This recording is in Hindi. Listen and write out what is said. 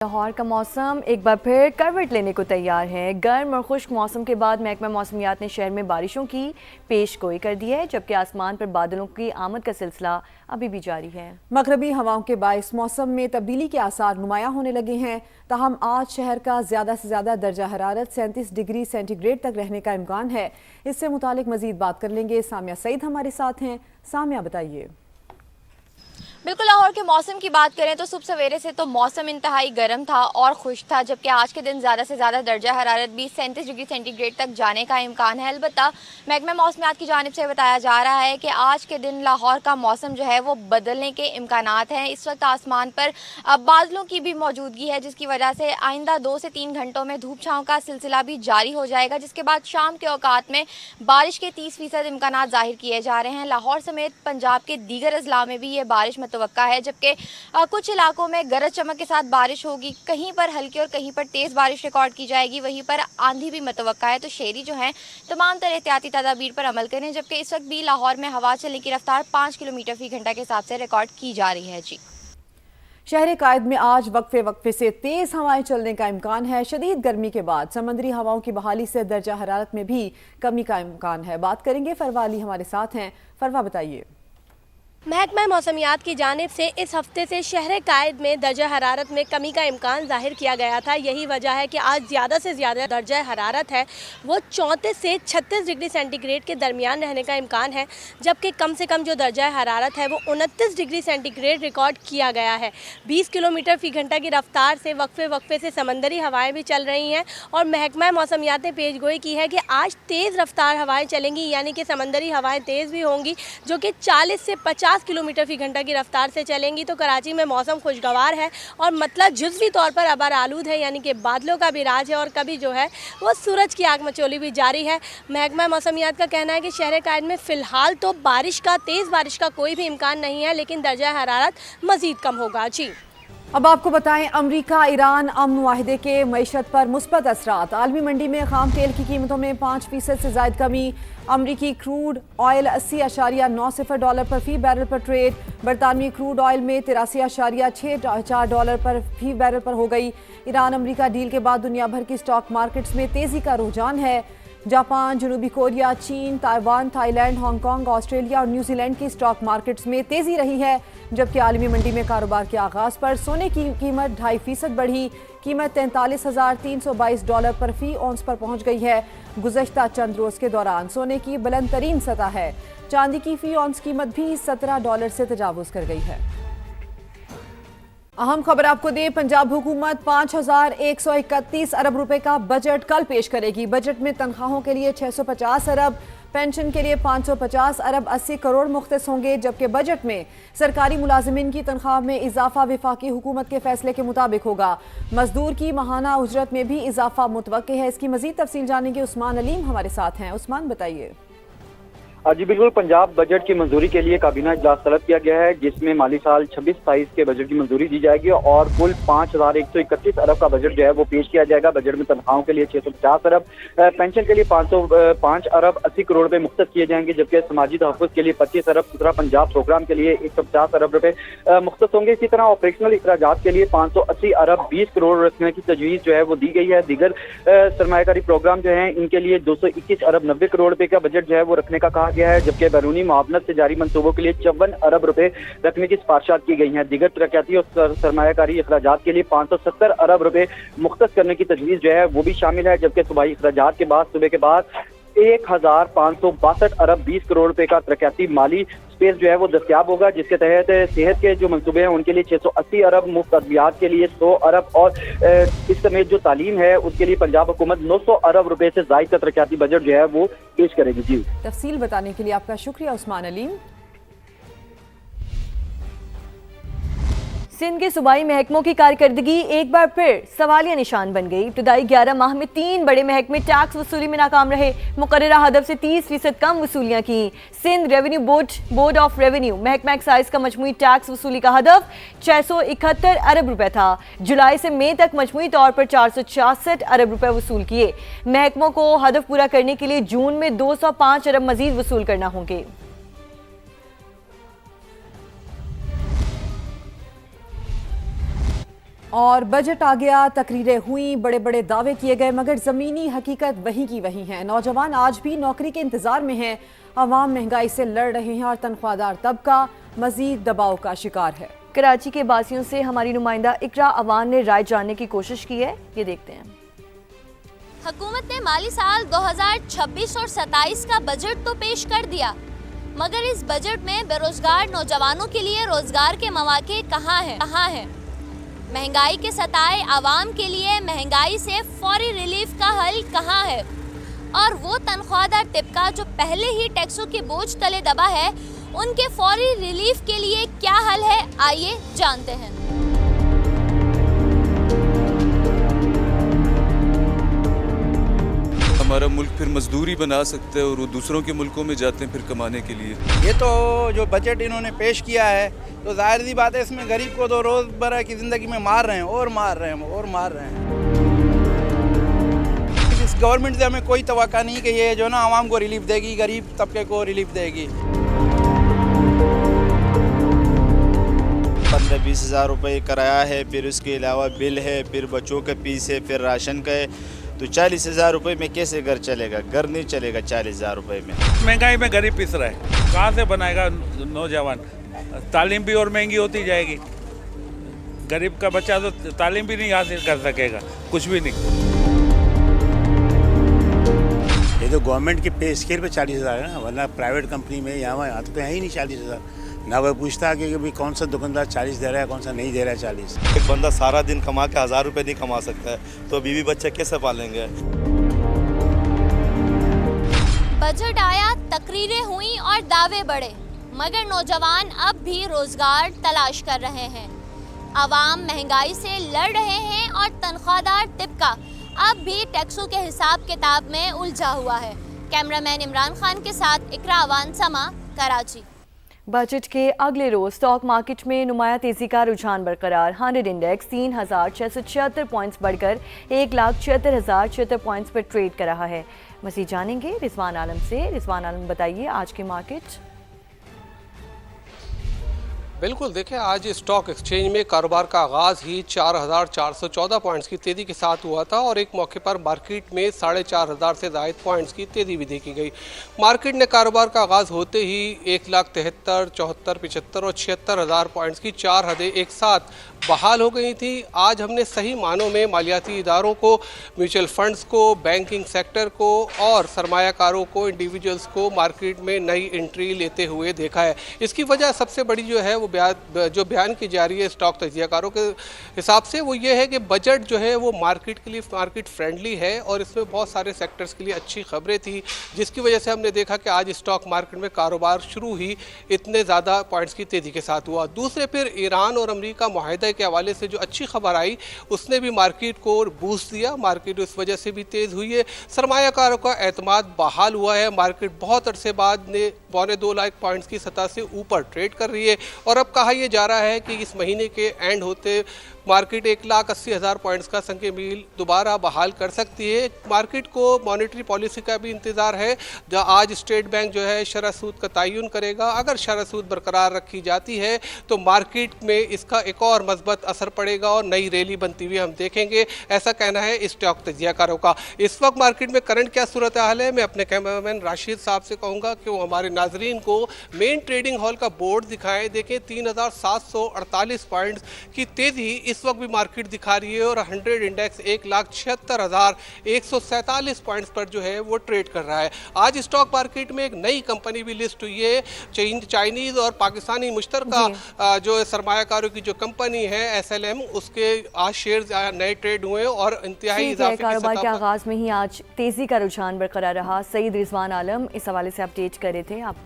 लाहौर का मौसम एक बार फिर करवट लेने को तैयार है। गर्म और खुश्क मौसम के बाद महकमा मौसमियात ने शहर में बारिशों की पेशगोई कर दी है, जबकि आसमान पर बादलों की आमद का सिलसिला अभी भी जारी है। मगरबी हवाओं के बाइस मौसम में तब्दीली के आसार नुमायां होने लगे हैं। ताहम आज शहर का ज़्यादा से ज़्यादा दर्जा हरारत 37 डिग्री सेंटीग्रेड तक रहने का इम्कान है। इससे मुतालिक मजीद बात कर लेंगे। सामिया सईद हमारे साथ हैं। सामिया, बताइए। बिल्कुल, लाहौर के मौसम की बात करें तो सुबह सवेरे से तो मौसम इंतहाई गर्म था और खुश था, जबकि आज के दिन ज़्यादा से ज़्यादा दर्जा हरारत भी 37 डिग्री सेंटीग्रेड तक जाने का इम्कान है। अलबत्ता महकमा मौसमियात की जानिब से बताया जा रहा है कि आज के दिन लाहौर का मौसम जो है वो बदलने के इम्कानात हैं। इस वक्त आसमान पर बादलों की भी मौजूदगी है, जिसकी वजह से आइंदा 2 से 3 घंटों में धूप छाँव का सिलसिला भी जारी हो जाएगा, जिसके बाद शाम के औकात में बारिश के 30% इम्कानात जाहिर किए जा रहे हैं। लाहौर समेत पंजाब के दीगर अजला में भी ये बारिश मुतवक्का है, जबकि कुछ इलाकों में गरज चमक के साथ बारिश होगी। कहीं पर हल्की और कहीं पर तेज़ बारिश रिकॉर्ड की जाएगी, वहीं पर आंधी भी मुतवक्का है। तो शहरी जो हैं तमाम तरह एहतियाती तदाबीर पर अमल करें, जबकि इस वक्त भी लाहौर में हवा चलने की रफ्तार 5 किलोमीटर फी घंटा के हिसाब से रिकॉर्ड की जा रही है। जी, शहर कायद में आज वक्फे वक्फे से तेज हवाएं चलने का इम्कान है। शदीद गर्मी के बाद समंदरी हवाओं की बहाली से दर्जा हरारत में भी कमी का इम्कान है। बात करेंगे, फरवा अली हमारे साथ हैं। फरवा, बताइए। महकमा मौसमियात की जानिब से इस हफ्ते से शहर कायद में दर्जा हरारत में कमी का इम्कान जाहिर किया गया था। यही वजह है कि आज ज़्यादा से ज़्यादा दर्जा हरारत है वो 34 से 36 डिग्री सेंटीग्रेड के दरमियान रहने का इम्कान है, जबकि कम से कम जो दर्जा हरारत है वो 29 डिग्री सेंटीग्रेड रिकॉर्ड किया गया है। 20 किलोमीटर फी घंटा की रफ्तार से वक्फे वक्फे से समंदरी हवाएँ भी चल रही हैं और महकमा मौसमियात ने पेशगोई की है कि आज तेज़ रफ्तार हवाएँ चलेंगी, यानी कि समंदरी हवाएँ तेज़ भी होंगी, जो कि 40 से 50 किलोमीटर फी घंटा की रफ्तार से चलेंगी। तो कराची में मौसम खुशगवार है और मतलब जुज़वी तौर पर अबर आलूद है, यानी कि बादलों का भी राज है और कभी जो है वो सूरज की आग मचोली भी जारी है। महकमा मौसमियात का कहना है कि शहर कायद में फ़िलहाल तो तेज़ बारिश का कोई भी इम्कान नहीं है, लेकिन दर्जा हरारत मज़ीद कम होगा। जी, अब आपको बताएं, अमरीका ईरान अमन मुआहिदे के मईशत पर मुस्बत असरात। आलमी मंडी में खाम तेल की कीमतों में 5% से ज़ायद कमी। अमरीकी क्रूड ऑयल 80.90 डॉलर पर फी बैरल पर ट्रेड। बरतानवी क्रूड ऑयल में 83.64 डॉलर पर फी बैरल पर हो गई। ईरान अमरीका डील के बाद दुनिया भर की स्टॉक मार्केट्स में तेज़ी का रुझान है। जापान, जनूबी कोरिया, चीन, ताइवान, थाईलैंड, हांगकांग, ऑस्ट्रेलिया और न्यूजीलैंड की स्टॉक मार्केट्स में तेज़ी रही है, जबकि आलमी मंडी में कारोबार के आगाज़ पर सोने की कीमत 2.5% बढ़ी। कीमत 43,322 डॉलर पर फी औंस पर पहुंच गई है। गुज़श्ता चंद रोज़ के दौरान सोने की बुलंद तरीन सतह है। चांदी की फी औंस कीमत भी 17 डॉलर से तजावुज़ कर गई है। अहम खबर आपको दें, पंजाब हुकूमत 5,131 अरब रुपए का बजट कल पेश करेगी। बजट में तनख्वाहों के लिए 650 अरब, पेंशन के लिए 550 अरब 80 करोड़ मुख्तस होंगे, जबकि बजट में सरकारी मुलाजिमीन की तनख्वाह में इजाफा विफाकी हुकूमत के फैसले के मुताबिक होगा। मजदूर की माहाना उजरत में भी इजाफा मुतवक्के है। इसकी मजीद तफसील जानेंगे। उस्मान अलीम हमारे साथ हैं। उस्मान, बताइए। जी बिल्कुल, पंजाब बजट की मंजूरी के लिए काबीना इजलास तलब किया गया है, जिसमें माली साल 26-27 के बजट की मंजूरी दी जाएगी और कुल 5,131 अरब का बजट जो है वो पेश किया जाएगा। बजट में तनख्वाहों के लिए 650 अरब, पेंशन के लिए 505 अरब 80 करोड़ रुपए मुख्तस किए जाएंगे, जबकि समाजी तहफ़्फ़ुज़ के लिए 25 अरब, सुथरा पंजाब प्रोग्राम के लिए 150 अरब रुपए मुख्तस होंगे। इसी तरह ऑपरेशनल अखराजात के लिए 580 अरब 20 करोड़ रखने की तजवीज़ जो है वो दी गई है। दीगर सरमायाकारी प्रोग्राम जो है इनके लिए 221 अरब 90 करोड़ रुपए का बजट जो है वो रखने का कहा गया है, जबकि बैरूनी मुआवनत से जारी मंसूबों के लिए 54 अरब रुपए रखने की सिफारिशात की गई हैं। दीगर तरक्याती और सरमायाकारी अखराजात के लिए 570 अरब रुपए मुख्तस करने की तजवीज़ जो है वो भी शामिल है, जबकि सूबाई अखराजात के बाद सूबे के बाद 1,562 अरब 20 करोड़ रुपए का तरक्याती माली स्पेस जो है वो दस्तियाब होगा, जिसके तहत सेहत के जो मंसूबे हैं उनके लिए 680 अरब, मुफ्त अद्वियात के लिए 100 अरब और इस समेत जो तालीम है उसके लिए पंजाब हुकूमत 900 अरब रुपए से ज़ायद का तरक्याती बजट जो है वो पेश करेगी। जी, तफसील बताने के लिए आपका शुक्रिया उस्मान अलीम। सिंध के सूबाई महकमों की कारकर्दगी एक बार फिर सवालिया निशान बन गई। इब्तदाई 11 माह में 3 बड़े महकमे टैक्स वसूली में नाकाम रहे। मुकर्ररा हदफ से 30% कम वसूलियाँ की। Sindh revenue board of revenue महकमा एक्साइज का मजमूई टैक्स वसूली का हदफ 671 अरब रुपए था। जुलाई से मई तक मजमूई तौर पर 466 अरब रुपए वसूल किए। महकमों को हदफ पूरा करने के लिए जून में 205 अरब मजीद वसूल करना होंगे। और बजट आ गया, तकरीरें हुई, बड़े बड़े दावे किए गए, मगर ज़मीनी हकीकत वहीं की वहीं है। नौजवान आज भी नौकरी के इंतज़ार में हैं, अवाम महंगाई से लड़ रहे हैं और तनख्वाहदार तबका मजीद दबाव का शिकार है। कराची के बासियों से हमारी नुमाइंदा इकरा अवान ने राय जानने की कोशिश की है, ये देखते हैं। हुकूमत ने माली साल 2026 और 27 का बजट तो पेश कर दिया, मगर इस बजट में बेरोजगार नौजवानों के लिए रोजगार के मौके कहाँ हैं? महंगाई के सताए आवाम के लिए महंगाई से फौरी रिलीफ का हल कहाँ है? और वो तनख्वाहदार तबका जो पहले ही टैक्सों के बोझ तले दबा है, उनके फौरी रिलीफ के लिए क्या हल है? आइए जानते हैं। हमारा मुल्क फिर मजदूरी बना सकता है और वो दूसरों के मुल्कों में जाते हैं फिर कमाने के लिए। ये तो जो बजट इन्होंने पेश किया है तो जाहिर सी बात है, इसमें गरीब को तो रोज़मर्रा की ज़िंदगी में मार रहे हैं। इस गवर्नमेंट से हमें कोई तवक्का नहीं कि ये जो ना आवाम को रिलीफ देगी, गरीब तबके को रिलीफ देगी। 15-20 हज़ार रुपये किराया है, फिर उसके अलावा बिल है, फिर बच्चों के फीस है, फिर राशन का है, तो 40 हज़ार रुपये में कैसे घर चलेगा? घर नहीं चलेगा 40 हज़ार रुपये में। महंगाई में गरीब पिस रहा है, कहाँ से बनाएगा नौजवान? तालीम भी और महंगी होती जाएगी, गरीब का बच्चा तो तालीम भी नहीं हासिल कर सकेगा, कुछ भी नहीं। ये तो गवर्नमेंट के पे स्केल पे 40 हज़ार है ना, वरना प्राइवेट कंपनी में यहाँ तो है ही नहीं 40 हज़ार। ना कोई पूछता कि भाई कौन सा दुकानदार 40 दे रहा है, कौन सा नहीं दे रहा है 40। एक बंदा सारा दिन कमा के 1000 रुपये नहीं कमा सकता है, तो बीवी बच्चे कैसे पालेंगे? बजट आया, तकरीरें हुई और दावे बढ़े, मगर नौजवान अब भी रोजगार तलाश कर रहे हैं। आवाम महंगाई से लड़ रहे हैं और तनख्वाहदार तबका अब भी टैक्सों के हिसाब किताब में उलझा हुआ है। कैमरामैन इमरान खान के साथ इकरा अवान, समा, कराची। बजट के अगले रोज स्टॉक मार्केट में नुमाया तेजी का रुझान बरकरार। 100 इंडेक्स 3676 पॉइंट्स बढ़कर 1,76,076 पॉइंट्स पर ट्रेड कर रहा है। मज़ीद जानेंगे रिजवान आलम से। रिजवान आलम, बताइए आज के मार्केट। बिल्कुल, देखिए आज स्टॉक एक्सचेंज में कारोबार का आगाज़ ही 4,414 पॉइंट्स की तेज़ी के साथ हुआ था और एक मौके पर मार्केट में 4,500 से ज़ायद पॉइंट्स की तेज़ी भी देखी गई। मार्केट ने कारोबार का आगाज़ होते ही 1,73,000, 74,000, 75,000 और 76,000 पॉइंट्स की 4 हदें एक साथ बहाल हो गई थी। आज हमने सही मानों में मालियाती इदारों को, म्यूचुअल फंड्स को, बैंकिंग सेक्टर को और सरमायाकारों को, इंडिविजुअल्स को मार्केट में नई एंट्री लेते हुए देखा है। इसकी वजह सबसे बड़ी जो है वो जो बयान की जा रही है स्टॉक तजियाकारों के हिसाब से, वो ये है कि बजट जो है वो मार्केट के लिए मार्केट फ्रेंडली है और इसमें बहुत सारे सेक्टर्स के लिए अच्छी खबरें थी, जिसकी वजह से हमने देखा कि आज स्टॉक मार्केट में कारोबार शुरू ही इतने ज़्यादा पॉइंट्स की तेज़ी के साथ हुआ। दूसरे फिर ईरान और अमेरिका मुआहदे के हवाले से जो अच्छी खबर आई उसने भी मार्केट को बूस्ट दिया, मार्केट उस वजह से भी तेज़ हुई है। सरमायाकारों का एतमाद बहाल हुआ है, मार्केट बहुत अरसे बाद ने 2.25 लाख पॉइंट्स की सतह से ऊपर ट्रेड कर रही है और अब कहा यह जा रहा है कि इस महीने के एंड होते मार्केट 1,80,000 पॉइंट्स का संग मील दोबारा बहाल कर सकती है। मार्केट को मॉनेटरी पॉलिसी का भी इंतज़ार है, जहाँ आज स्टेट बैंक जो है शरह सूद का तयन करेगा। अगर शरह सूद बरकरार रखी जाती है तो मार्केट में इसका एक और मजबूत असर पड़ेगा और नई रैली बनती हुई हम देखेंगे, ऐसा कहना है स्टॉक तजियाकारों का। इस वक्त मार्केट में करंट क्या सूरत हाल है, मैं अपने कैमरामैन राशिद साहब से कहूँगा कि वो हमारे नाजरीन को मेन ट्रेडिंग हॉल का बोर्ड दिखाएं। देखें 3,748 पॉइंट्स की तेज़ी इस वक्त भी मार्केट दिखा रही है और 100 इंडेक्स 1,76,147 पॉइंट्स पर जो है वो ट्रेड कर रहा है। आज स्टॉक मार्केट में एक नई कंपनी भी लिस्ट हुई है, चाइनीज़ और पाकिस्तानी मुश्तरका जो सरमायाकारों की जो कंपनी है SLM, उसके आज शेयर नए ट्रेड हुए और इंतहाई कारोबार के आगाज में ही आज तेजी का रुझान बरकरार रहा। सईद रिजवान आलम इस हवाले से अपडेट कर रहे थे आप। और